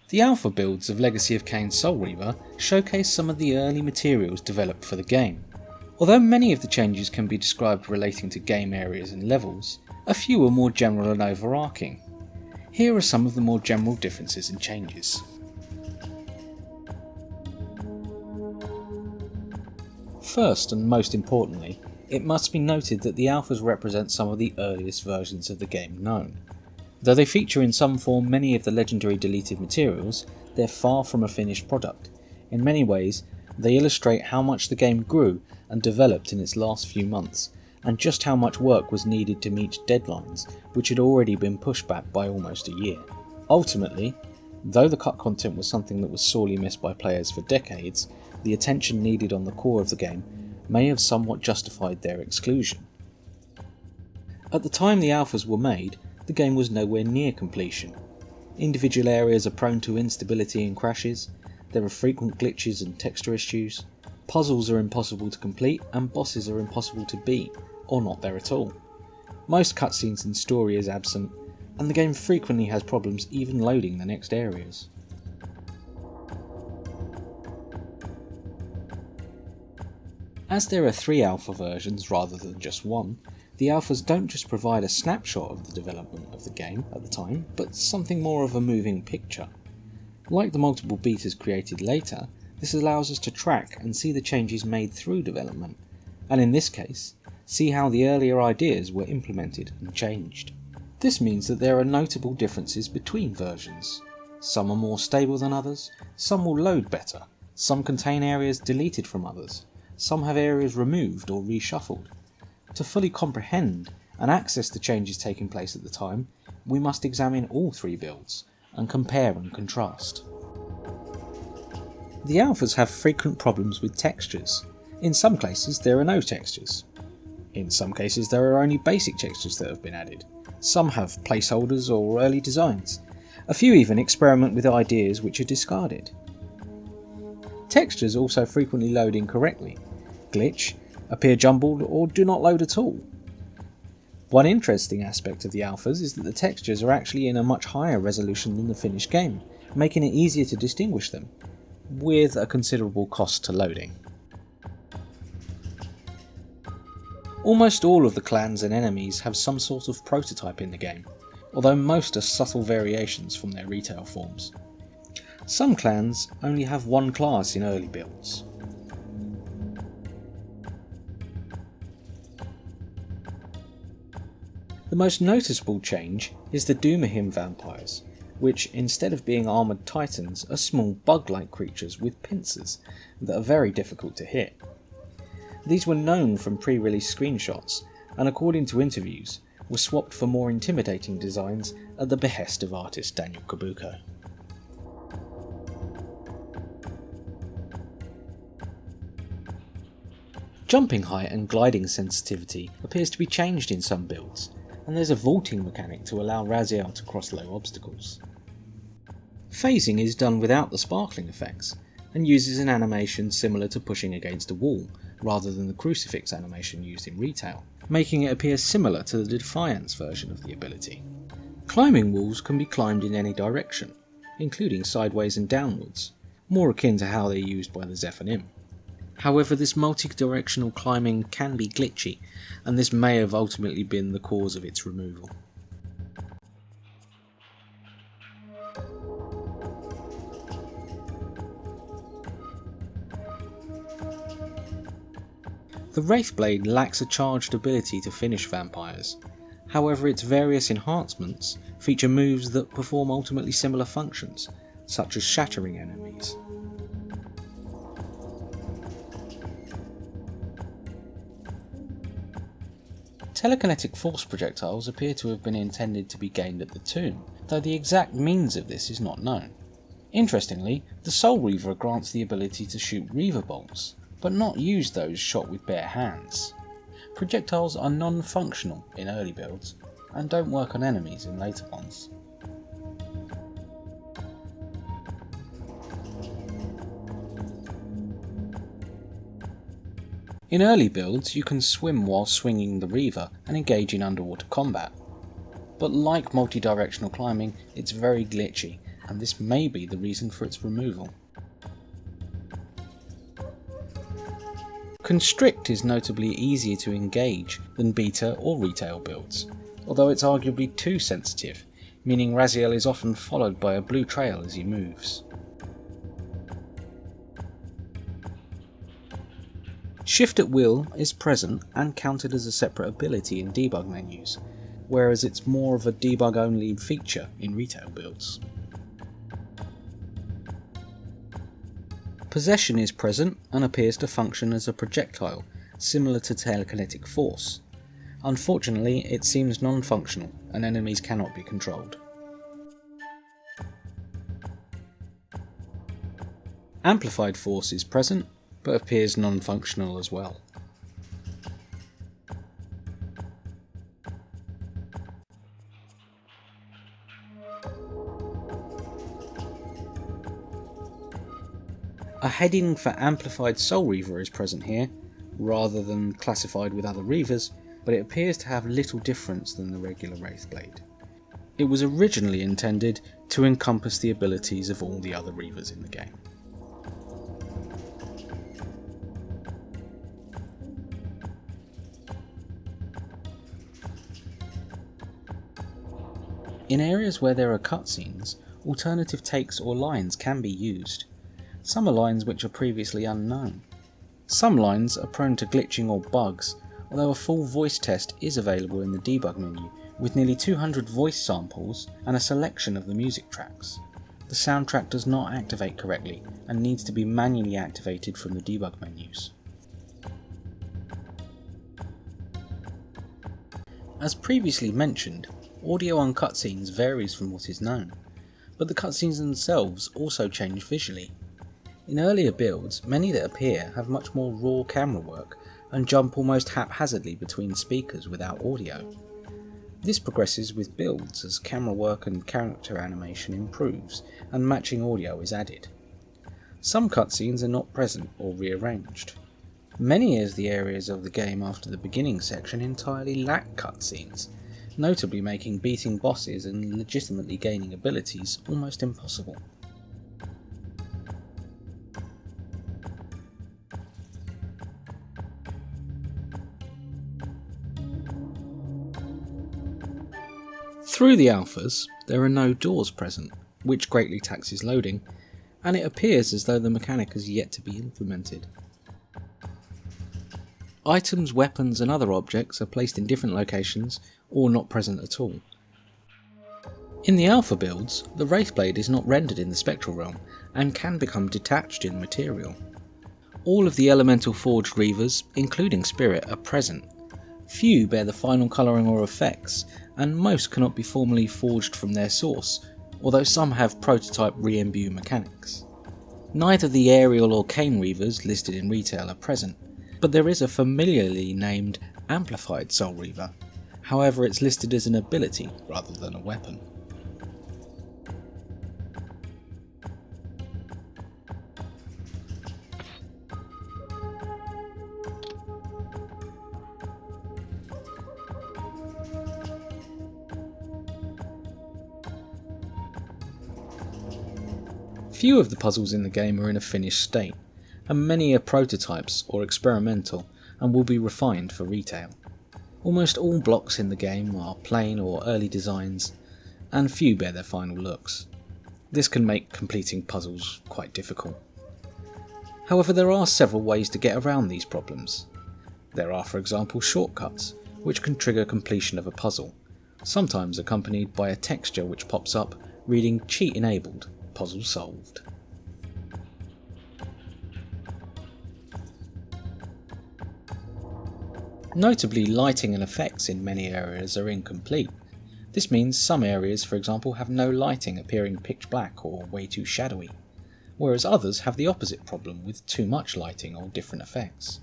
The alpha builds of Legacy of Kain Soul Reaver showcase some of the early materials developed for the game. Although many of the changes can be described relating to game areas and levels, a few are more general and overarching. Here are some of the more general differences and changes. First and most importantly, it must be noted that the alphas represent some of the earliest versions of the game known. Though they feature in some form many of the legendary deleted materials, they're far from a finished product. In many ways, they illustrate how much the game grew and developed in its last few months, and just how much work was needed to meet deadlines, which had already been pushed back by almost a year. Ultimately, though the cut content was something that was sorely missed by players for decades, the attention needed on the core of the game may have somewhat justified their exclusion. At the time the alphas were made, the game was nowhere near completion. Individual areas are prone to instability and crashes, there are frequent glitches and texture issues, puzzles are impossible to complete, and bosses are impossible to beat, or not there at all. Most cutscenes and story is absent, and the game frequently has problems even loading the next areas. As there are 3 alpha versions rather than just one, the alphas don't just provide a snapshot of the development of the game at the time, but something more of a moving picture. Like the multiple betas created later, this allows us to track and see the changes made through development, and in this case, see how the earlier ideas were implemented and changed. This means that there are notable differences between versions. Some are more stable than others, some will load better, some contain areas deleted from others, some have areas removed or reshuffled. To fully comprehend and access the changes taking place at the time, we must examine all 3 builds and compare and contrast. The alphas have frequent problems with textures. In some cases there are no textures. In some cases there are only basic textures that have been added. Some have placeholders or early designs. A few even experiment with ideas which are discarded. Textures also frequently load incorrectly, glitch, appear jumbled, or do not load at all. One interesting aspect of the alphas is that the textures are actually in a much higher resolution than the finished game, making it easier to distinguish them, with a considerable cost to loading. Almost all of the clans and enemies have some sort of prototype in the game, although most are subtle variations from their retail forms. Some clans only have one class in early builds. The most noticeable change is the Doomahim vampires, which instead of being armoured titans are small bug-like creatures with pincers that are very difficult to hit. These were known from pre-release screenshots, and according to interviews, were swapped for more intimidating designs at the behest of artist Daniel Kabuko. Jumping height and gliding sensitivity appears to be changed in some builds, and there's a vaulting mechanic to allow Raziel to cross low obstacles. Phasing is done without the sparkling effects, and uses an animation similar to pushing against a wall, rather than the crucifix animation used in retail, making it appear similar to the Defiance version of the ability. Climbing walls can be climbed in any direction, including sideways and downwards, more akin to how they're used by the Zephanim. However, this multi-directional climbing can be glitchy, and this may have ultimately been the cause of its removal. The Wraithblade lacks a charged ability to finish vampires. However, its various enhancements feature moves that perform ultimately similar functions, such as shattering enemies. Telekinetic force projectiles appear to have been intended to be gained at the tomb, though the exact means of this is not known. Interestingly, the Soul Reaver grants the ability to shoot Reaver bolts, but not use those shot with bare hands. Projectiles are non-functional in early builds, and don't work on enemies in later ones. In early builds, you can swim while swinging the Reaver and engage in underwater combat. But like multi-directional climbing, it's very glitchy, and this may be the reason for its removal. Constrict is notably easier to engage than beta or retail builds, although it's arguably too sensitive, meaning Raziel is often followed by a blue trail as he moves. Shift at will is present and counted as a separate ability in debug menus, whereas it's more of a debug only feature in retail builds. Possession is present and appears to function as a projectile, similar to telekinetic force. Unfortunately, it seems non-functional and enemies cannot be controlled. Amplified force is present, but appears non-functional as well. A heading for Amplified Soul Reaver is present here, rather than classified with other Reavers, but it appears to have little difference than the regular Wraithblade. It was originally intended to encompass the abilities of all the other Reavers in the game. In areas where there are cutscenes, alternative takes or lines can be used. Some are lines which are previously unknown. Some lines are prone to glitching or bugs, although a full voice test is available in the debug menu, with nearly 200 voice samples and a selection of the music tracks. The soundtrack does not activate correctly and needs to be manually activated from the debug menus. As previously mentioned, audio on cutscenes varies from what is known, but the cutscenes themselves also change visually. In earlier builds, many that appear have much more raw camera work and jump almost haphazardly between speakers without audio. This progresses with builds as camera work and character animation improves and matching audio is added. Some cutscenes are not present or rearranged. Many of the areas of the game after the beginning section entirely lack cutscenes, notably making beating bosses and legitimately gaining abilities almost impossible. Through the alphas, there are no doors present, which greatly taxes loading, and it appears as though the mechanic has yet to be implemented. Items, weapons and other objects are placed in different locations or not present at all. In the alpha builds, the Wraithblade is not rendered in the spectral realm and can become detached in material. All of the elemental forged Reavers, including Spirit, are present. Few bear the final colouring or effects, and most cannot be formally forged from their source, although some have prototype re-imbue mechanics. Neither the Aerial or Kain Reavers listed in retail are present, but there is a familiarly named Amplified Soul Reaver, however it's listed as an ability rather than a weapon. Few of the puzzles in the game are in a finished state, and many are prototypes or experimental and will be refined for retail. Almost all blocks in the game are plain or early designs, and few bear their final looks. This can make completing puzzles quite difficult. However, there are several ways to get around these problems. There are, for example, shortcuts, which can trigger completion of a puzzle, sometimes accompanied by a texture which pops up reading "cheat enabled, puzzle solved." Notably, lighting and effects in many areas are incomplete. This means some areas, for example, have no lighting, appearing pitch black or way too shadowy, whereas others have the opposite problem with too much lighting or different effects.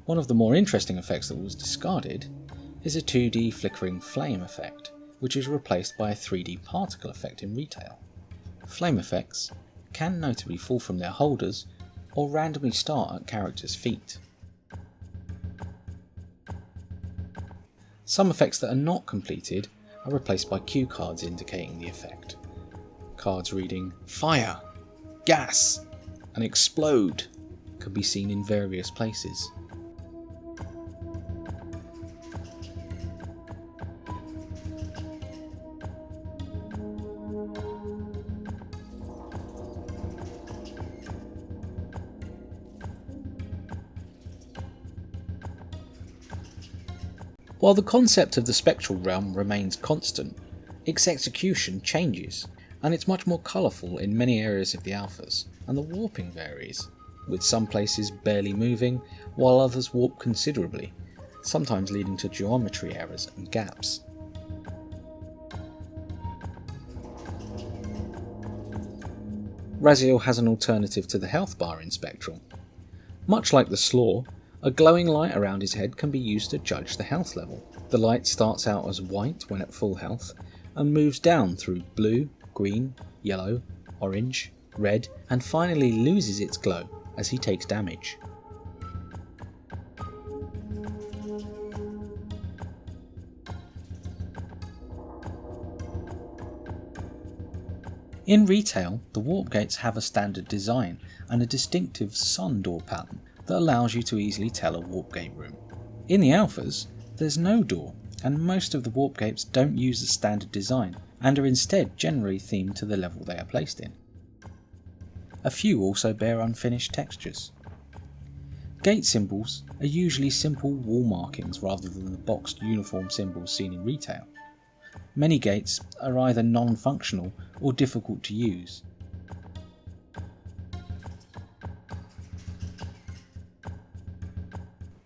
One of the more interesting effects that was discarded is a 2D flickering flame effect, which is replaced by a 3D particle effect in retail. Flame effects can notably fall from their holders or randomly start at characters' feet. Some effects that are not completed are replaced by cue cards indicating the effect. cards reading "Fire," "Gas," and "Explode" can be seen in various places. While the concept of the spectral realm remains constant, its execution changes, and it's much more colourful in many areas of the alphas, and the warping varies, with some places barely moving, while others warp considerably, sometimes leading to geometry errors and gaps. Raziel has an alternative to the health bar in Spectral. Much like the Slaw, a glowing light around his head can be used to judge the health level. The light starts out as white when at full health, and moves down through blue, green, yellow, orange, red, and finally loses its glow as he takes damage. In retail, the warp gates have a standard design and a distinctive sun door pattern that allows you to easily tell a warp gate room. In the alphas, there's no door, and most of the warp gates don't use a standard design and are instead generally themed to the level they are placed in. A few also bear unfinished textures. Gate symbols are usually simple wall markings rather than the boxed uniform symbols seen in retail. Many gates are either non-functional or difficult to use.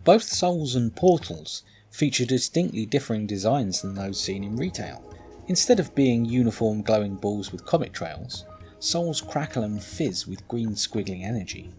Both souls and portals feature distinctly differing designs than those seen in retail. Instead of being uniform glowing balls with comet trails, souls crackle and fizz with green squiggling energy.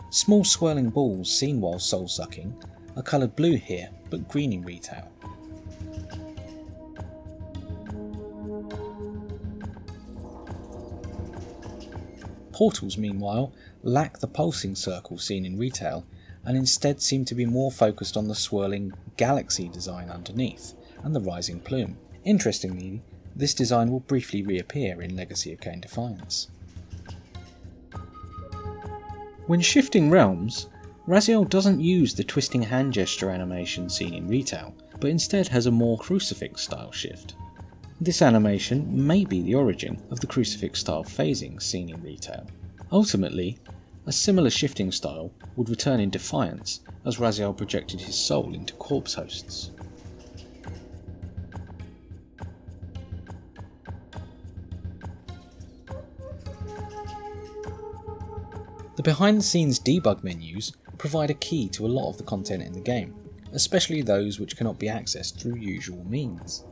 Small swirling balls seen while soul sucking are coloured blue here but green in retail. Portals, meanwhile, lack the pulsing circle seen in retail and instead seem to be more focused on the swirling galaxy design underneath and the rising plume. Interestingly, this design will briefly reappear in Legacy of Kain Defiance. When shifting realms, Raziel doesn't use the twisting hand gesture animation seen in retail, but instead has a more crucifix style shift. This animation may be the origin of the crucifix style phasing seen in retail. Ultimately, a similar shifting style would return in Defiance as Raziel projected his soul into corpse hosts. The behind-the-scenes debug menus provide a key to a lot of the content in the game, especially those which cannot be accessed through usual means.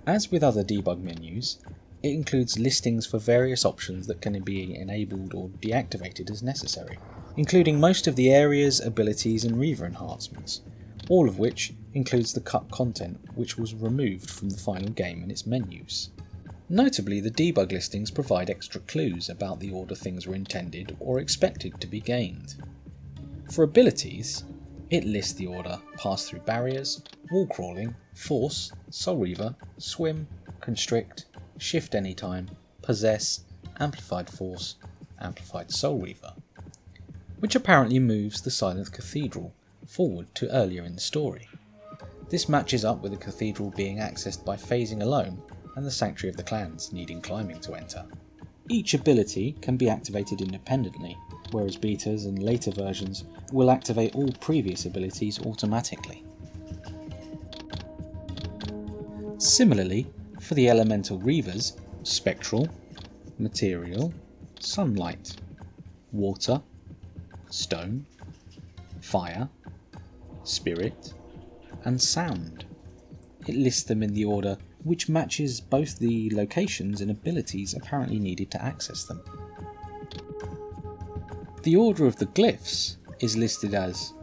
As with other debug menus, it includes listings for various options that can be enabled or deactivated as necessary, including most of the areas, abilities and Reaver enhancements, all of which includes the cut content which was removed from the final game and its menus. Notably, the debug listings provide extra clues about the order things were intended or expected to be gained. For abilities, it lists the order pass through barriers, wall crawling, force, Soul Reaver, swim, constrict, shift anytime, possess, amplified force, amplified Soul Reaver, which apparently moves the Silent Cathedral forward to earlier in the story. This matches up with the cathedral being accessed by phasing alone and the Sanctuary of the Clans needing climbing to enter. Each ability can be activated independently, whereas betas and later versions will activate all previous abilities automatically. Similarly, for the elemental Reavers, Spectral, Material, Sunlight, Water, Stone, Fire, Spirit, and Sound. It lists them in the order which matches both the locations and abilities apparently needed to access them. The order of the glyphs is listed as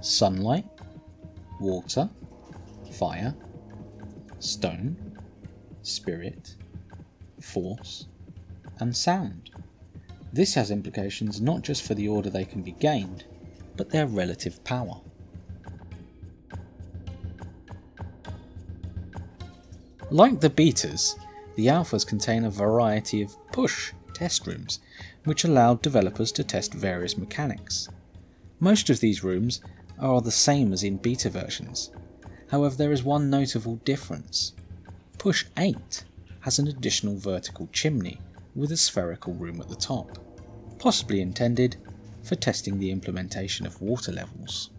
Sunlight, Water, Fire, Stone, Spirit, Force, and Sound. This has implications not just for the order they can be gained, but their relative power. Like the betas, the alphas contain a variety of push test rooms, which allowed developers to test various mechanics. Most of these rooms are the same as in beta versions. However, there is one notable difference. Push 8 has an additional vertical chimney with a spherical room at the top, possibly intended for testing the implementation of water levels.